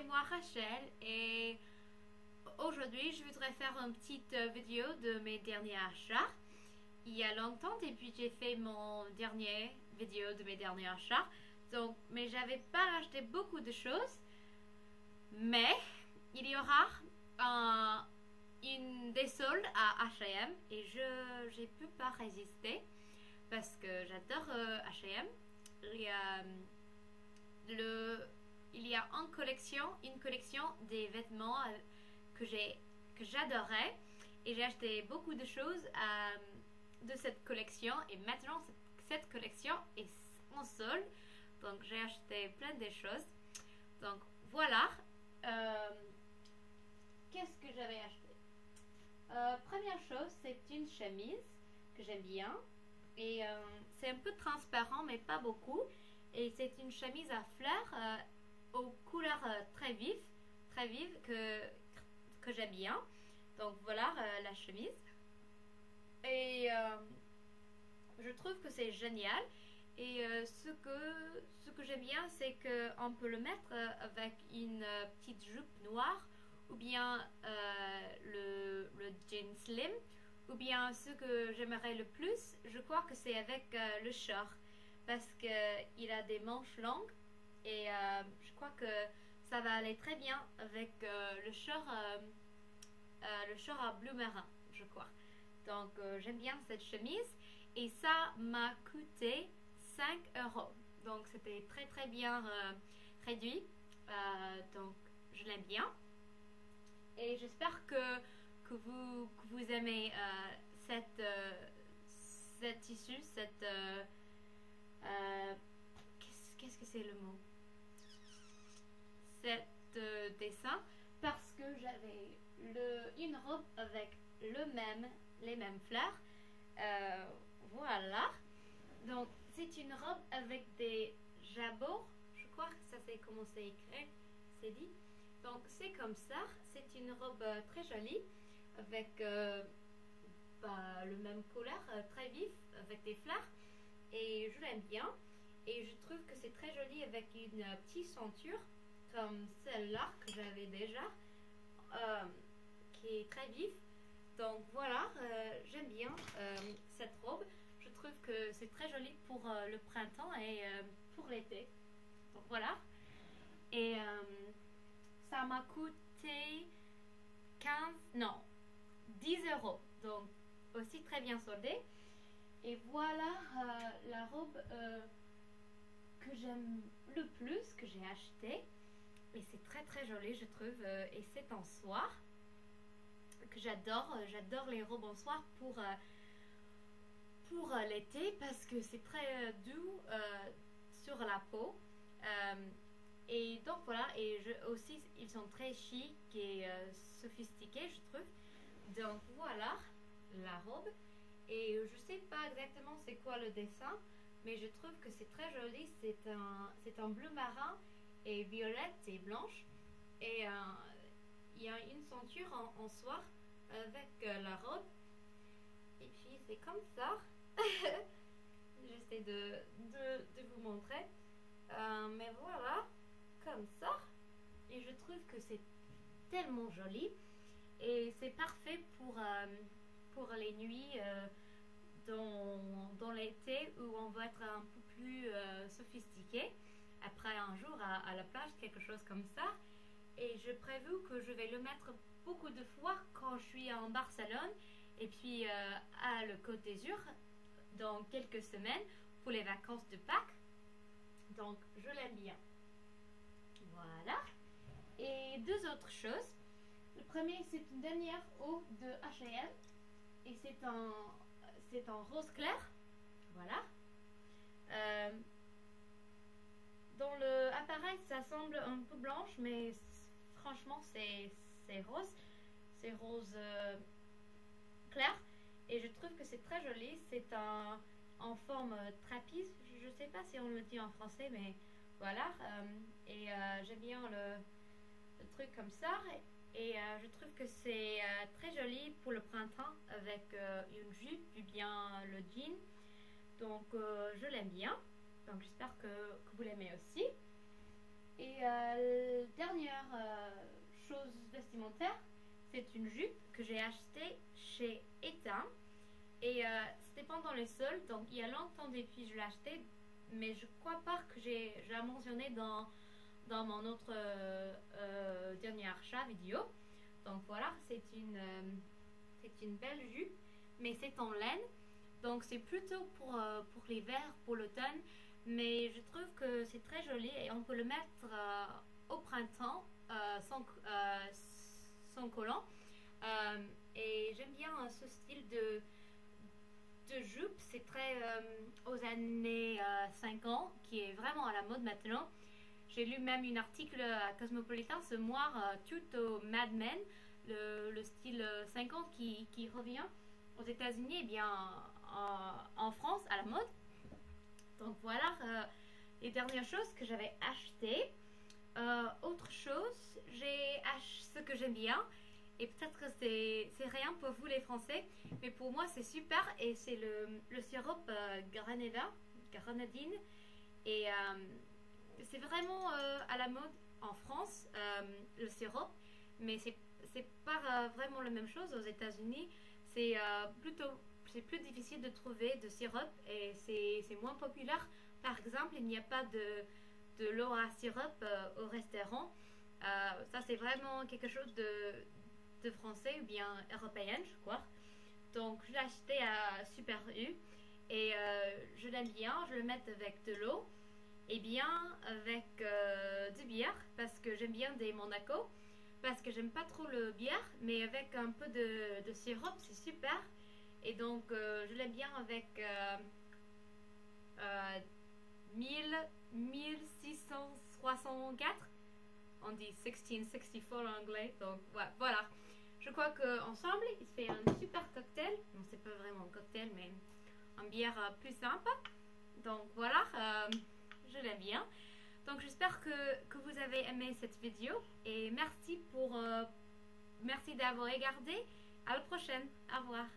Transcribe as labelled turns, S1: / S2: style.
S1: moi Rachel et aujourd'hui je voudrais faire une petite vidéo de mes derniers achats. Il y a longtemps depuis j'ai fait mon dernier vidéo de mes derniers achats, donc mais j'avais pas acheté beaucoup de choses, mais il y aura des soldes à H&M et j'ai pu pas résister parce que j'adore H&M. Il y a il y a une collection des vêtements que j'adorais et j'ai acheté beaucoup de choses de cette collection et maintenant cette collection est en solde, donc j'ai acheté plein de choses. Donc voilà, qu'est-ce que j'avais acheté? Première chose, c'est une chemise que j'aime bien et c'est un peu transparent mais pas beaucoup, et c'est une chemise à fleurs aux couleurs très vives que j'aime bien. Donc voilà la chemise et je trouve que c'est génial. Et ce que j'aime bien, c'est qu'on peut le mettre avec une petite jupe noire, ou bien le jean slim, ou bien ce que j'aimerais le plus, je crois que c'est avec le short, parce qu'il a des manches longues et je crois que ça va aller très bien avec le short à bleu marin, je crois. Donc j'aime bien cette chemise et ça m'a coûté 5 euros. Donc c'était très bien réduit. Donc je l'aime bien. Et j'espère que vous aimez cette tissu, qu'est-ce que c'est le mot? Cet dessin, parce que j'avais une robe avec les mêmes fleurs. Voilà. Donc c'est une robe avec des jabots, je crois que ça c'est comment c'est écrit, c'est dit. Donc c'est comme ça, c'est une robe très jolie avec le même couleur très vif avec des fleurs et je l'aime bien, et je trouve que c'est très joli avec une petite ceinture comme celle-là que j'avais déjà qui est très vive. Donc voilà, j'aime bien cette robe. Je trouve que c'est très joli pour le printemps et pour l'été. Donc voilà. Et ça m'a coûté 10 euros. Donc aussi très bien soldé. Et voilà la robe que j'aime le plus, que j'ai acheté. Et c'est très joli, je trouve. Et c'est en soie que j'adore. J'adore les robes en soie pour l'été parce que c'est très doux sur la peau. Et donc voilà, et aussi ils sont très chic et sophistiqués, je trouve. Donc voilà la robe. Et je sais pas exactement c'est quoi le dessin, mais je trouve que c'est très joli. C'est en bleu marin et violette et blanche. Et il y a une ceinture en soie avec la robe. Et puis c'est comme ça. J'essaie de vous montrer. Mais voilà, comme ça. Et je trouve que c'est tellement joli. Et c'est parfait pour les nuits dans l'été où on va être un peu plus sophistiqué. Après un jour à la plage, quelque chose comme ça. Et je prévu que je vais le mettre beaucoup de fois quand je suis en Barcelone et puis à le Côte d'Azur dans quelques semaines pour les vacances de Pâques. Donc je l'aime bien. Voilà. Et deux autres choses. Le premier, c'est une dernière eau de H&M et c'est en rose clair. Voilà. Dans le appareil, ça semble un peu blanche, mais franchement, c'est rose. C'est rose clair. Et je trouve que c'est très joli. C'est en forme trapèze. Je ne sais pas si on le dit en français, mais voilà. Et j'aime bien le truc comme ça. Et je trouve que c'est très joli pour le printemps avec une jupe ou bien le jean. Donc je l'aime bien. Donc j'espère que vous l'aimez aussi. Et dernière c'est une jupe que j'ai achetée chez Etain. Et c'était pendant les soldes, donc il y a longtemps depuis je l'ai acheté, mais je crois pas que j'ai mentionné dans mon autre dernier achat vidéo. Donc voilà, c'est une belle jupe, mais c'est en laine. Donc c'est plutôt pour l'hiver, pour l'automne, mais je trouve que c'est très joli et on peut le mettre au printemps sans collant. Et j'aime bien ce style de jupe, c'est très aux années 50, qui est vraiment à la mode maintenant. J'ai lu même un article à Cosmopolitan ce mois, tout au Mad Men, le style 50 qui revient aux États-Unis, et bien en France à la mode. Donc voilà les dernières choses que j'avais achetées. Autre chose, ce que j'aime bien, et peut-être que c'est rien pour vous les Français, mais pour moi c'est super, et c'est le sirop grenadine. Et c'est vraiment à la mode en France, le sirop, mais c'est pas vraiment la même chose aux États-Unis. C'est plus difficile de trouver de sirop, et c'est moins populaire. Par exemple, il n'y a pas de l'eau à sirop au restaurant. Ça c'est vraiment quelque chose de français ou bien européen, je crois. Donc je l'ai acheté à Super U, et je l'aime bien. Je le mets avec de l'eau et bien avec du bière, parce que j'aime bien des Monaco, parce que j'aime pas trop le bière, mais avec un peu de sirop c'est super. Et donc je l'aime bien avec 1664, on dit 1664 en anglais. Donc voilà, je crois qu'ensemble il fait un super cocktail. Non, c'est pas vraiment un cocktail, mais une bière plus simple. Donc voilà, je l'aime bien. Donc j'espère que vous avez aimé cette vidéo, et merci d'avoir regardé. À la prochaine, au revoir.